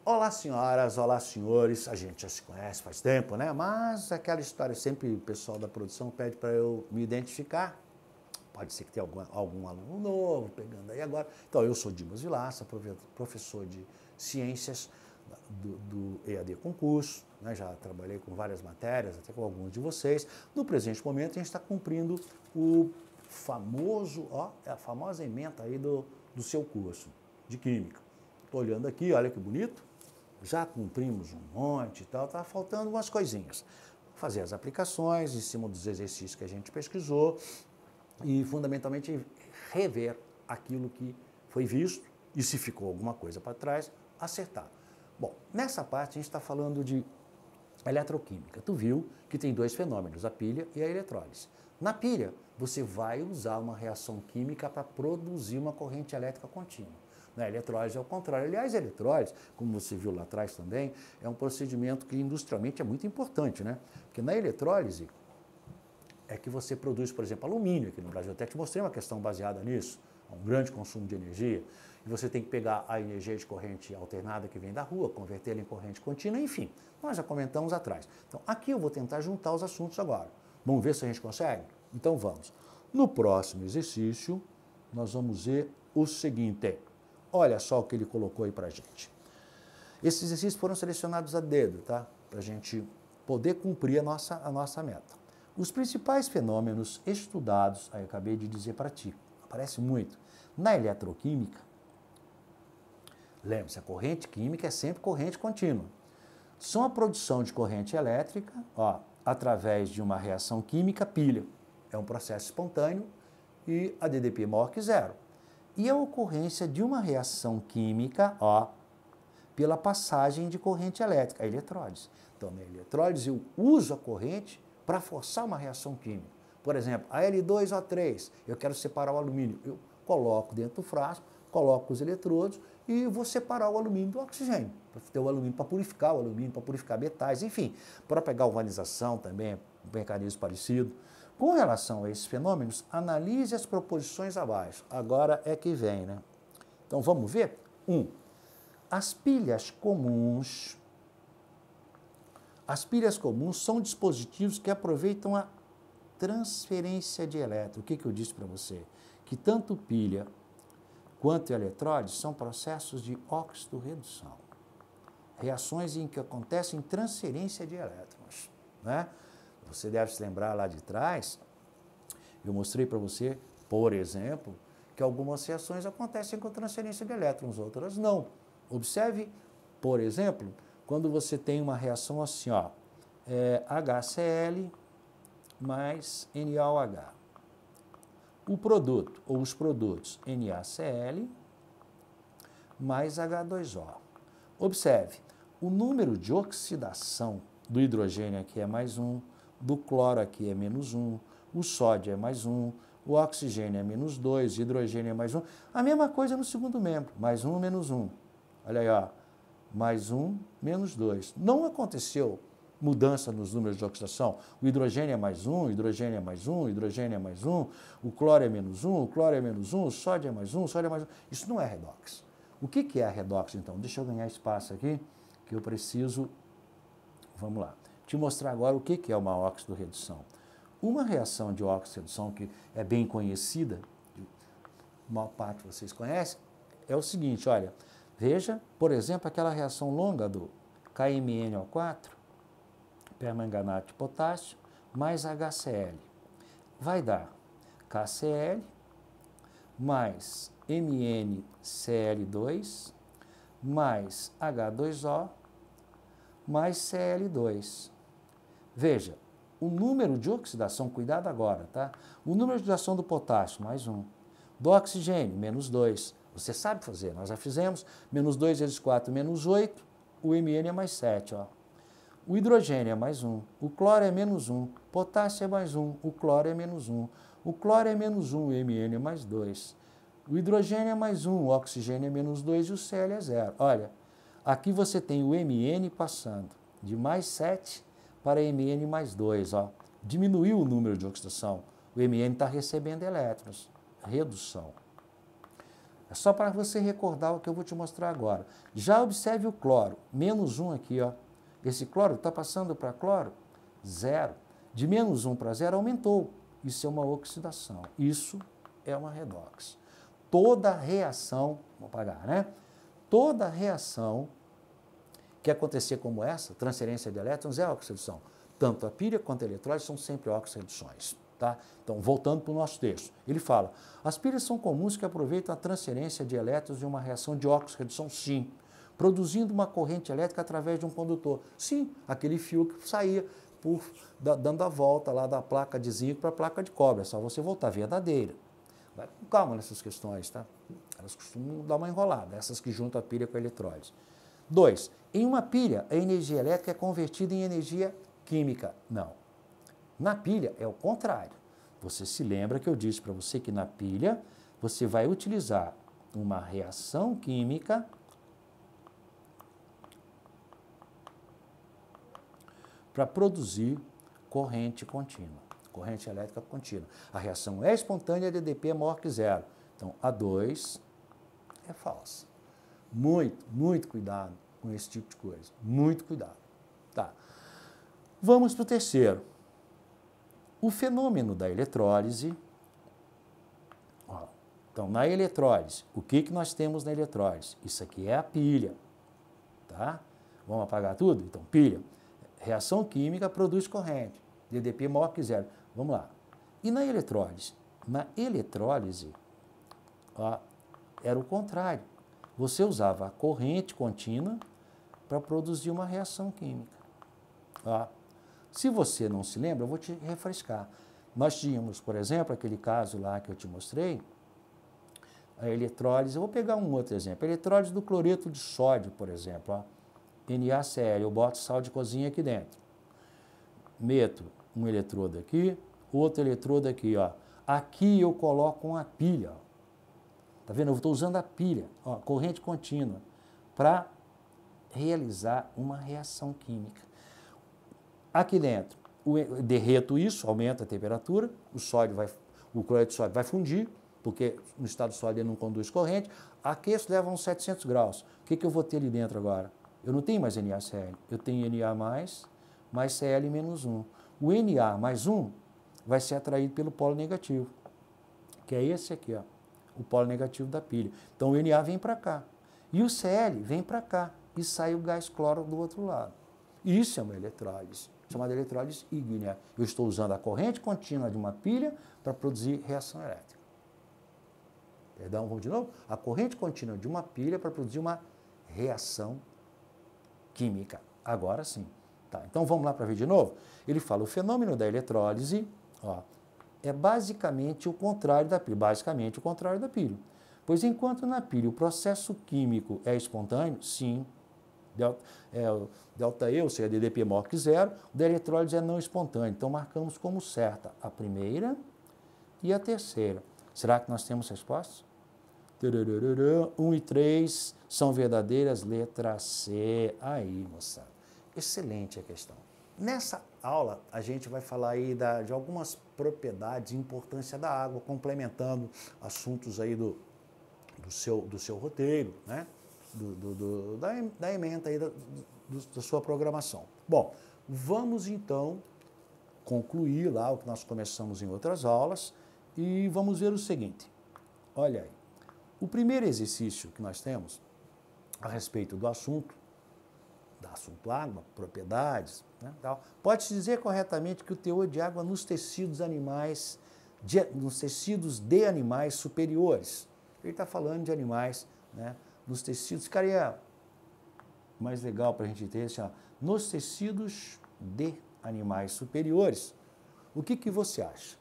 Olá, senhoras, olá, senhores. A gente já se conhece faz tempo, né? Mas aquela história, sempre o pessoal da produção pede para eu me identificar. Pode ser que tenha algum aluno novo pegando aí agora. Então, eu sou Dimas Vilaça, professor de ciências do EAD Concurso, né? Já trabalhei com várias matérias, até com alguns de vocês. No presente momento, a gente está cumprindo o famoso, a famosa ementa aí do seu curso de Química. Estou olhando aqui, olha que bonito. Já cumprimos um monte e tal, está faltando umas coisinhas. Fazer as aplicações em cima dos exercícios que a gente pesquisou e, fundamentalmente, rever aquilo que foi visto e, se ficou alguma coisa para trás, acertar. Bom, nessa parte a gente está falando de eletroquímica. Tu viu que tem dois fenômenos, a pilha e a eletrólise. Na pilha, você vai usar uma reação química para produzir uma corrente elétrica contínua. Na eletrólise é o contrário. Aliás, a eletrólise, como você viu lá atrás também, é um procedimento que industrialmente é muito importante, né? Porque na eletrólise é que você produz, por exemplo, alumínio. Aqui no Brasil até te mostrei uma questão baseada nisso, um grande consumo de energia. E você tem que pegar a energia de corrente alternada que vem da rua, convertê-la em corrente contínua, enfim. Nós já comentamos atrás. Então, aqui eu vou tentar juntar os assuntos agora. Vamos ver se a gente consegue? Então, vamos. No próximo exercício, nós vamos ver o seguinte. Olha só o que ele colocou aí pra gente. Esses exercícios foram selecionados a dedo, tá? Pra gente poder cumprir a nossa meta. Os principais fenômenos estudados, aí eu acabei de dizer para ti, aparece muito. Na eletroquímica, lembre-se, a corrente química é sempre corrente contínua. São a produção de corrente elétrica, através de uma reação química pilha. É um processo espontâneo e a DDP maior que zero. E a ocorrência de uma reação química, pela passagem de corrente elétrica, a eletrólise. Então, na eletrólise, eu uso a corrente para forçar uma reação química. Por exemplo, a L2O3, eu quero separar o alumínio. Eu coloco dentro do frasco, coloco os eletrodos e vou separar o alumínio do oxigênio, para ter o alumínio, para purificar o alumínio, para purificar metais, enfim, para pegar galvanização também, um mecanismo parecido. Com relação a esses fenômenos, analise as proposições abaixo. Agora é que vem, né? Então vamos ver? 1. As pilhas comuns são dispositivos que aproveitam a transferência de elétrons. O que eu disse para você? Que tanto pilha quanto eletrólise são processos de óxido-redução. Reações em que acontecem transferência de elétrons, né? Você deve se lembrar lá de trás, eu mostrei para você, por exemplo, que algumas reações acontecem com transferência de elétrons, outras não. Observe, por exemplo, quando você tem uma reação assim, HCl mais NaOH. O produto, ou os produtos, NaCl mais H2O. Observe, o número de oxidação do hidrogênio aqui é mais 1, do cloro aqui é menos 1, o sódio é mais 1, o oxigênio é menos 2, o hidrogênio é mais 1. A mesma coisa no segundo membro, mais 1, menos 1. Olha aí, mais 1, menos 2. Não aconteceu mudança nos números de oxidação. O hidrogênio é mais 1, o hidrogênio é mais 1, o hidrogênio é mais 1, o cloro é menos 1, o cloro é menos 1, o sódio é mais 1, o sódio é mais 1. Isso não é redox. O que é a redox, então? Deixa eu ganhar espaço aqui, que eu preciso, vamos lá, te mostrar agora o que é uma óxido-redução. Uma reação de óxido-redução que é bem conhecida, a maior parte de vocês conhecem, é o seguinte, olha, veja, por exemplo, aquela reação longa do KMnO4, permanganato de potássio, mais HCl. Vai dar KCl mais MnCl2 mais H2O mais Cl2. Veja, o número de oxidação, cuidado agora, tá? O número de oxidação do potássio, mais 1. Do oxigênio, menos 2. Você sabe fazer, nós já fizemos. Menos 2 vezes 4, menos 8. O Mn é mais 7, O hidrogênio é mais 1. O cloro é menos 1. Potássio é mais 1. O cloro é menos 1. O cloro é menos 1. O Mn é mais 2. O hidrogênio é mais 1. O oxigênio é menos 2 e o Cl é 0. Olha, aqui você tem o Mn passando de mais 7 para Mn mais 2. Diminuiu o número de oxidação. O Mn está recebendo elétrons. Redução. É só para você recordar o que eu vou te mostrar agora. Já observe o cloro, -1 aqui, ó. Esse cloro está passando para cloro, 0. De -1 para 0 aumentou. Isso é uma oxidação. Isso é uma redox. Toda reação, vou apagar, né? Toda reação que acontecer como essa, transferência de elétrons, é oxidação. Tanto a pilha quanto a eletrólise são sempre oxidações. Tá? Então, voltando para o nosso texto, ele fala, as pilhas são comuns que aproveitam a transferência de elétrons de uma reação de óxido-redução, sim, produzindo uma corrente elétrica através de um condutor. Sim, aquele fio que saía dando a volta lá da placa de zinco para a placa de cobre, é só você voltar, verdadeira. Vai com calma nessas questões, tá? Elas costumam dar uma enrolada, essas que juntam a pilha com a eletrólise. 2. Em uma pilha, a energia elétrica é convertida em energia química. Não. Na pilha é o contrário. Você se lembra que eu disse para você que na pilha você vai utilizar uma reação química para produzir corrente contínua, corrente elétrica contínua. A reação é espontânea, DDP é maior que 0. Então, A2 é falsa. Muito cuidado com esse tipo de coisa. Muito cuidado. Tá. Vamos para o terceiro. O fenômeno da eletrólise. Ó, então, na eletrólise, o que nós temos na eletrólise? Isso aqui é a pilha. Tá? Vamos apagar tudo? Então, pilha. Reação química produz corrente. DDP maior que 0. Vamos lá. E na eletrólise? Na eletrólise, ó, era o contrário. Você usava a corrente contínua para produzir uma reação química. Ó. Se você não se lembra, eu vou te refrescar. Nós tínhamos, por exemplo, aquele caso lá que eu te mostrei, a eletrólise. Eu vou pegar um outro exemplo. A eletrólise do cloreto de sódio, por exemplo. Ó. NaCl, eu boto sal de cozinha aqui dentro. Meto um eletrodo aqui, outro eletrodo aqui, ó. Aqui eu coloco uma pilha, ó. Tá vendo? Eu estou usando a pilha, ó, corrente contínua, para realizar uma reação química. Aqui dentro, derreto isso, aumenta a temperatura, o cloreto de sódio vai fundir, porque no estado sólido ele não conduz corrente, aqueço, leva uns 700 graus. O que eu vou ter ali dentro agora? Eu não tenho mais NaCl, eu tenho Na mais Cl menos 1. O Na mais 1 vai ser atraído pelo polo negativo, que é esse aqui, ó, o polo negativo da pilha. Então o Na vem para cá, e o Cl vem para cá, e sai o gás cloro do outro lado. Isso é uma eletrólise, chamada eletrólise ígnea. Eu estou usando a corrente contínua de uma pilha para produzir reação elétrica. Perdão, vamos de novo? A corrente contínua de uma pilha para produzir uma reação química. Agora sim. Tá, então vamos lá para ver de novo? Ele fala, o fenômeno da eletrólise, ó, é basicamente o contrário da pilha. Basicamente o contrário da pilha. Pois enquanto na pilha o processo químico é espontâneo, sim, delta E, ou seja, DDP maior que 0, o da eletrólise é não espontâneo. Então marcamos como certa a primeira e a terceira. Será que nós temos respostas? 1 e 3 são verdadeiras, letra C. Aí, moçada. Excelente a questão. Nessa aula, a gente vai falar aí de algumas propriedades e importância da água, complementando assuntos aí do seu roteiro, né? Da ementa aí da sua programação. Bom, vamos então concluir lá o que nós começamos em outras aulas e vamos ver o seguinte. Olha aí. O primeiro exercício que nós temos a respeito do assunto água, propriedades, né, tal, pode-se dizer corretamente que o teor de água nos tecidos animais, nos tecidos de animais superiores. Ele está falando de animais, né, nos tecidos, ficaria mais legal para a gente ter assim, ó, nos tecidos de animais superiores. O que você acha?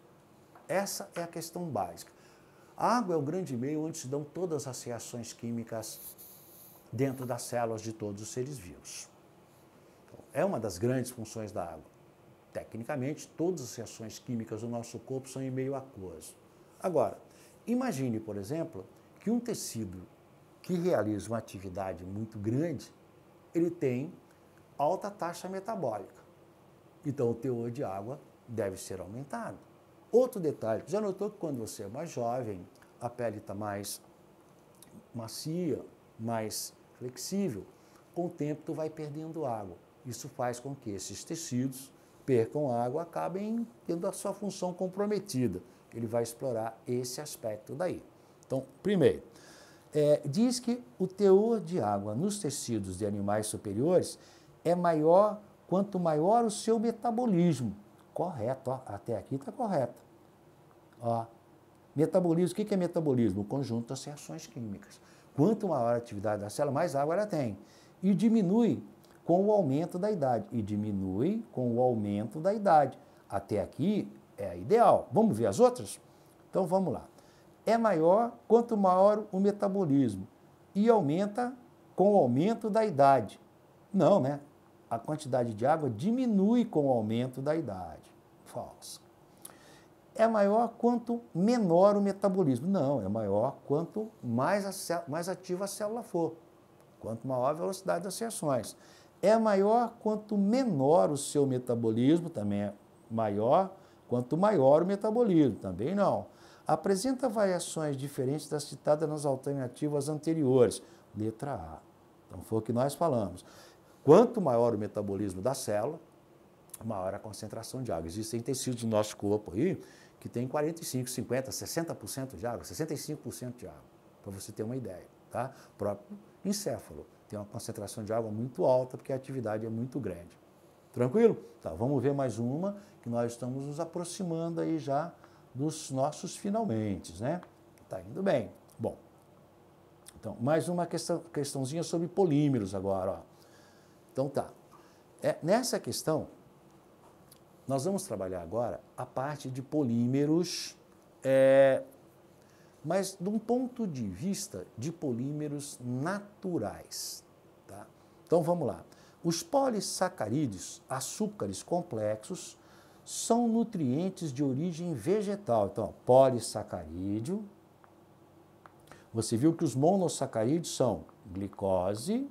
Essa é a questão básica. A água é o grande meio onde se dão todas as reações químicas dentro das células de todos os seres vivos. Então, é uma das grandes funções da água. Tecnicamente, todas as reações químicas do nosso corpo são em meio aquoso. Agora, imagine, por exemplo, que um tecido que realiza uma atividade muito grande, ele tem alta taxa metabólica. Então, o teor de água deve ser aumentado. Outro detalhe, já notou que quando você é mais jovem, a pele está mais macia, mais flexível, com o tempo tu vai perdendo água. Isso faz com que esses tecidos percam água, acabem tendo a sua função comprometida. Ele vai explorar esse aspecto daí. Então, primeiro, diz que o teor de água nos tecidos de animais superiores é maior quanto maior o seu metabolismo. Correto, ó, até aqui está correto. Ó, metabolismo, o que é metabolismo? O conjunto das reações químicas. Quanto maior a atividade da célula, mais água ela tem. E diminui com o aumento da idade. E diminui com o aumento da idade. Até aqui é a ideal. Vamos ver as outras? Então vamos lá. É maior quanto maior o metabolismo. E aumenta com o aumento da idade. Não, né? A quantidade de água diminui com o aumento da idade. Falso. É maior quanto menor o metabolismo. Não, é maior quanto mais ativa a célula for. Quanto maior a velocidade das reações. É maior quanto menor o seu metabolismo, também é maior quanto maior o metabolismo, também não. Apresenta variações diferentes das citadas nas alternativas anteriores. Letra A. Então foi o que nós falamos. Quanto maior o metabolismo da célula, maior a concentração de água. Existem tecidos do nosso corpo aí que tem 45, 50, 60% de água, 65% de água, para você ter uma ideia, tá? O próprio encéfalo tem uma concentração de água muito alta porque a atividade é muito grande. Tranquilo? Tá, vamos ver mais uma, que nós estamos nos aproximando aí já dos nossos finalmente, né? Tá indo bem. Bom, então, mais uma questãozinha sobre polímeros agora, ó. Então tá, nessa questão, nós vamos trabalhar agora a parte de polímeros, mas de um ponto de vista de polímeros naturais. Tá? Então vamos lá. Os polissacarídeos, açúcares complexos, são nutrientes de origem vegetal. Então, polissacarídeo. Você viu que os monossacarídeos são glicose,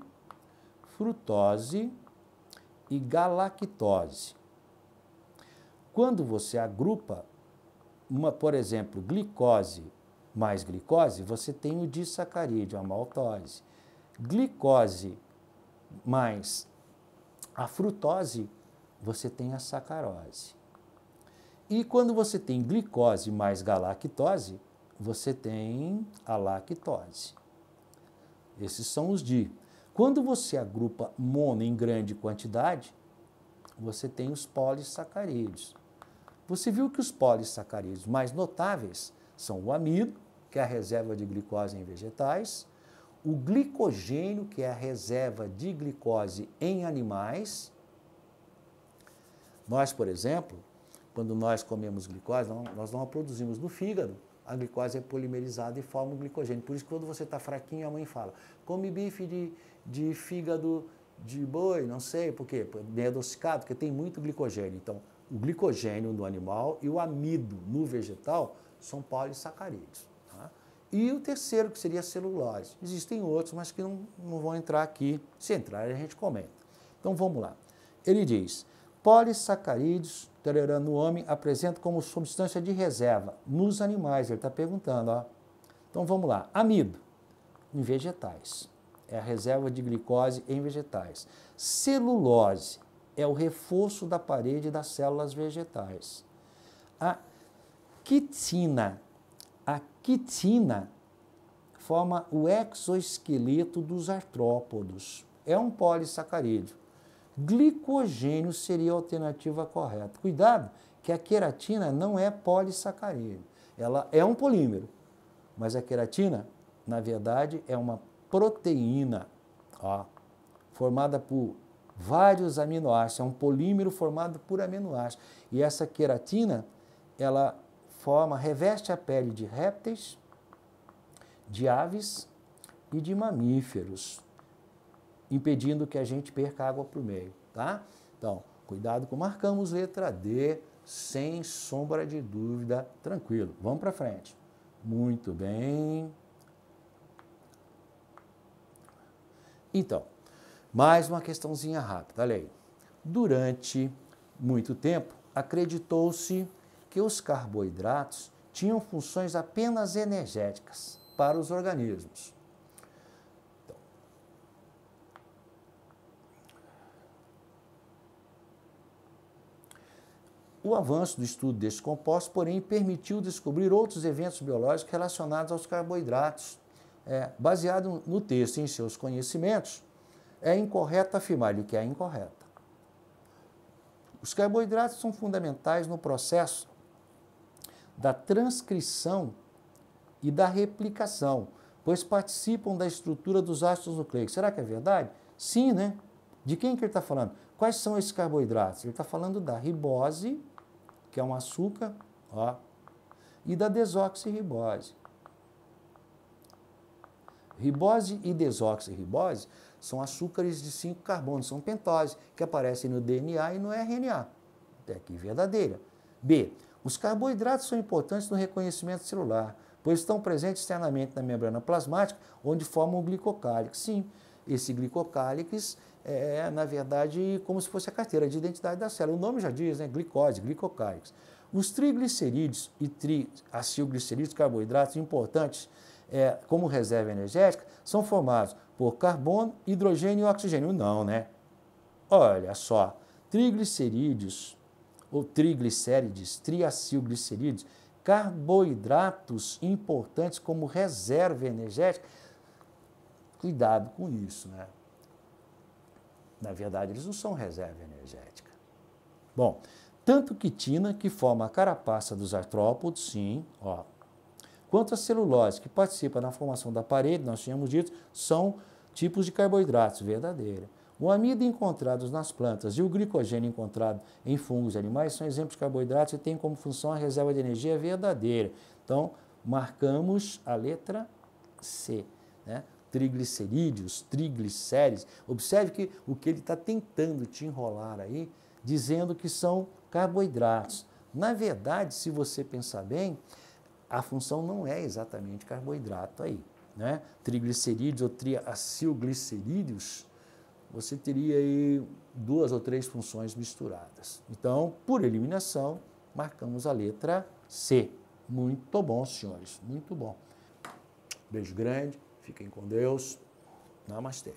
frutose e galactose. Quando você agrupa, por exemplo, glicose mais glicose, você tem o disacarídeo, a maltose. Glicose mais a frutose, você tem a sacarose. E quando você tem glicose mais galactose, você tem a lactose. Esses são os di. Quando você agrupa mono em grande quantidade, você tem os polissacarídeos. Você viu que os polissacarídeos mais notáveis são o amido, que é a reserva de glicose em vegetais, o glicogênio, que é a reserva de glicose em animais. Nós, por exemplo, quando nós comemos glicose, nós não a produzimos no fígado, a glicose é polimerizada e forma o glicogênio. Por isso que quando você está fraquinho, a mãe fala, come bife de fígado de boi, não sei por quê, bem adocicado, porque tem muito glicogênio. Então, o glicogênio no animal e o amido no vegetal são polissacarídeos. Tá? E o terceiro, que seria a celulose. Existem outros, mas que não vão entrar aqui. Se entrar, a gente comenta. Então, vamos lá. Ele diz, polissacarídeos, no homem, apresentam como substância de reserva nos animais. Ele está perguntando, ó. Então, vamos lá. Amido, em vegetais. É a reserva de glicose em vegetais. Celulose é o reforço da parede das células vegetais. A quitina forma o exoesqueleto dos artrópodos. É um polissacarídeo. Glicogênio seria a alternativa correta. Cuidado, que a queratina não é polissacarídeo. Ela é um polímero, mas a queratina, na verdade, é uma proteína, ó, formada por vários aminoácidos. É um polímero formado por aminoácidos. E essa queratina, ela reveste a pele de répteis, de aves e de mamíferos, impedindo que a gente perca água por meio, tá? Então, cuidado com marcamos letra D, sem sombra de dúvida, tranquilo. Vamos para frente. Muito bem. Então, mais uma questãozinha rápida, olha aí. Durante muito tempo, acreditou-se que os carboidratos tinham funções apenas energéticas para os organismos. O avanço do estudo desses compostos, porém, permitiu descobrir outros eventos biológicos relacionados aos carboidratos. Baseado no texto e em seus conhecimentos, é incorreto afirmar-lhe que é incorreta. Os carboidratos são fundamentais no processo da transcrição e da replicação, pois participam da estrutura dos ácidos nucleicos. Será que é verdade? Sim, né? De quem que ele está falando? Quais são esses carboidratos? Ele está falando da ribose, que é um açúcar, ó, e da desoxirribose. Ribose e desoxirribose são açúcares de 5 carbonos, são pentose, que aparecem no DNA e no RNA. Até aqui verdadeira. B. Os carboidratos são importantes no reconhecimento celular, pois estão presentes externamente na membrana plasmática, onde formam o glicocálix. Sim, esse glicocálix é, na verdade, como se fosse a carteira de identidade da célula. O nome já diz, né? Glicose, glicocálix. Os triglicerídeos e triacilglicerídeos, carboidratos importantes como reserva energética, são formados por carbono, hidrogênio e oxigênio. Não, né? Olha só, triglicerídeos ou triglicérides, triacilglicerídeos, carboidratos importantes como reserva energética. Cuidado com isso, né? Na verdade, eles não são reserva energética. Bom, tanto quitina, que forma a carapaça dos artrópodes, sim, ó, quanto a celulose, que participa na formação da parede, nós tínhamos dito, são tipos de carboidratos, verdadeira. O amido encontrado nas plantas e o glicogênio encontrado em fungos e animais são exemplos de carboidratos e têm como função a reserva de energia verdadeira. Então, marcamos a letra C, né? Triglicerídeos, triglicérides. Observe que o que ele está tentando te enrolar aí, dizendo que são carboidratos. Na verdade, se você pensar bem, a função não é exatamente carboidrato aí, né? Triglicerídeos ou triacilglicerídeos, você teria aí 2 ou 3 funções misturadas. Então, por eliminação, marcamos a letra C. Muito bom, senhores, muito bom. Beijo grande, fiquem com Deus. Namastê.